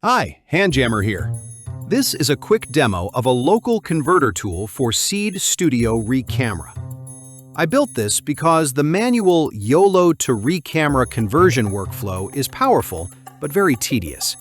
Hi, Handjammer here. This is a quick demo of a local converter tool for Seed Studio reCamera. I built this because the manual YOLO to reCamera conversion workflow is powerful but very tedious.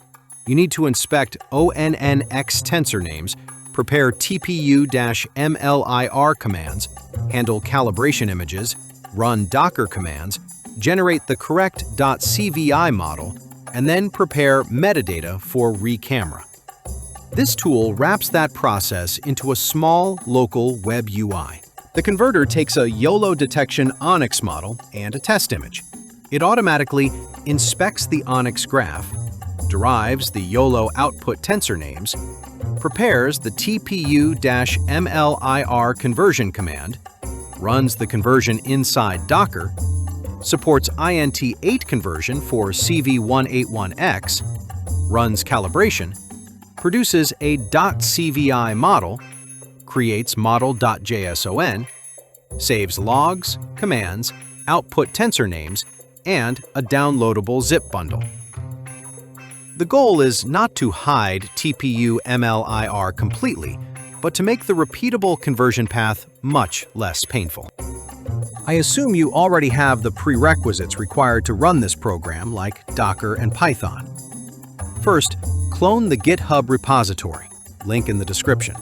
You need to inspect ONNX tensor names, prepare TPU-MLIR commands, handle calibration images, run Docker commands, generate the correct .cvi model, and then prepare metadata for reCamera. This tool wraps that process into a small, local web UI. The converter takes a YOLO detection ONNX model and a test image. It automatically inspects the ONNX graph, derives the YOLO output tensor names, prepares the TPU-MLIR conversion command, runs the conversion inside Docker, supports INT8 conversion for cvimodel, runs calibration, produces a .cvi model, creates model.json, saves logs, commands, output tensor names, and a downloadable zip bundle. The goal is not to hide TPU-MLIR completely, but to make the repeatable conversion path much less painful. I assume you already have the prerequisites required to run this program, like Docker and Python. First, clone the GitHub repository, link in the description.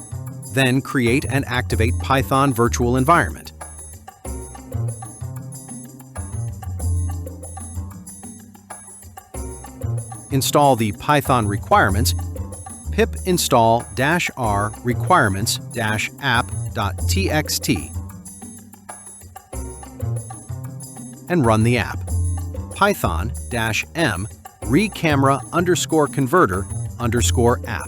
Then create and activate Python virtual environment. Install the Python requirements, pip install -r requirements-app.txt, and run the app. Python-m reCamera_converter_app.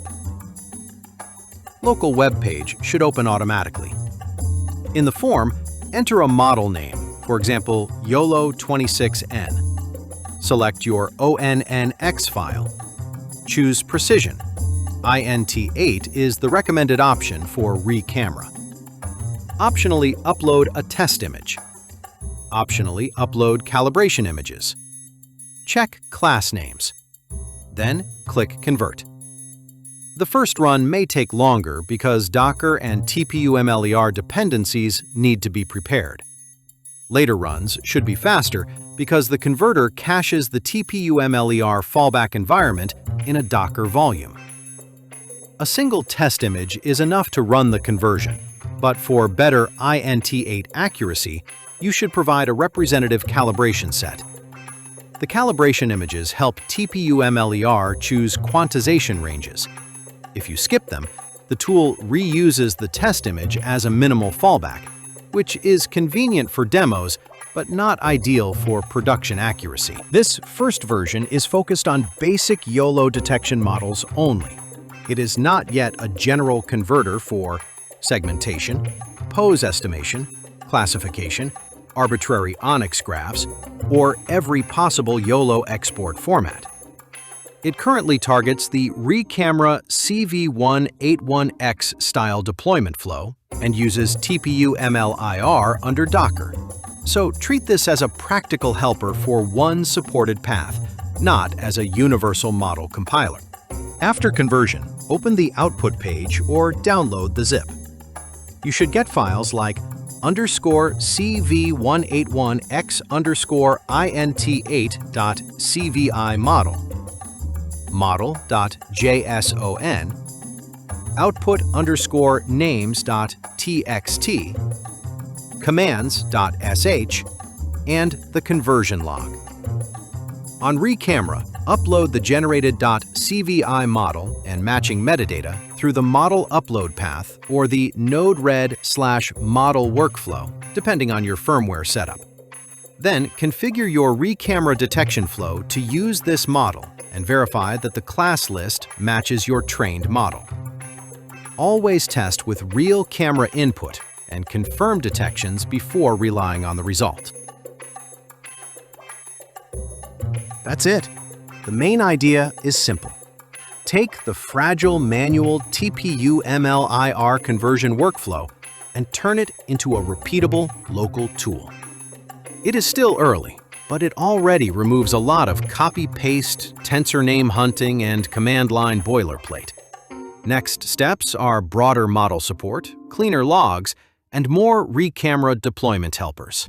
Local web page should open automatically. In the form, enter a model name, for example, YOLO26N. Select your ONNX file. Choose Precision. INT8 is the recommended option for reCamera. Optionally upload a test image. Optionally upload calibration images. Check class names. Then click Convert. The first run may take longer because Docker and TPU-MLIR dependencies need to be prepared. Later runs should be faster because the converter caches the TPU-MLIR fallback environment in a Docker volume. A single test image is enough to run the conversion, but for better INT8 accuracy, you should provide a representative calibration set. The calibration images help TPU-MLIR choose quantization ranges. If you skip them, the tool reuses the test image as a minimal fallback, which is convenient for demos but not ideal for production accuracy. This first version is focused on basic YOLO detection models only. It is not yet a general converter for segmentation, pose estimation, classification, arbitrary ONNX graphs, or every possible YOLO export format. It currently targets the reCamera CV181X style deployment flow and uses TPU-MLIR under Docker. So treat this as a practical helper for one supported path, not as a universal model compiler. After conversion, open the output page or download the zip. You should get files like _CV181x_int8.cvi model, model.json, output_names.txt, commands.sh, and the conversion log. On reCamera, upload the generated .cvi model and matching metadata through the model upload path or the Node-RED/model workflow, depending on your firmware setup. Then configure your reCamera detection flow to use this model and verify that the class list matches your trained model. Always test with real camera input and confirm detections before relying on the result. That's it. The main idea is simple. Take the fragile manual TPU-MLIR conversion workflow and turn it into a repeatable local tool. It is still early, but it already removes a lot of copy-paste, tensor name hunting, and command line boilerplate. Next steps are broader model support, cleaner logs, and more reCamera deployment helpers.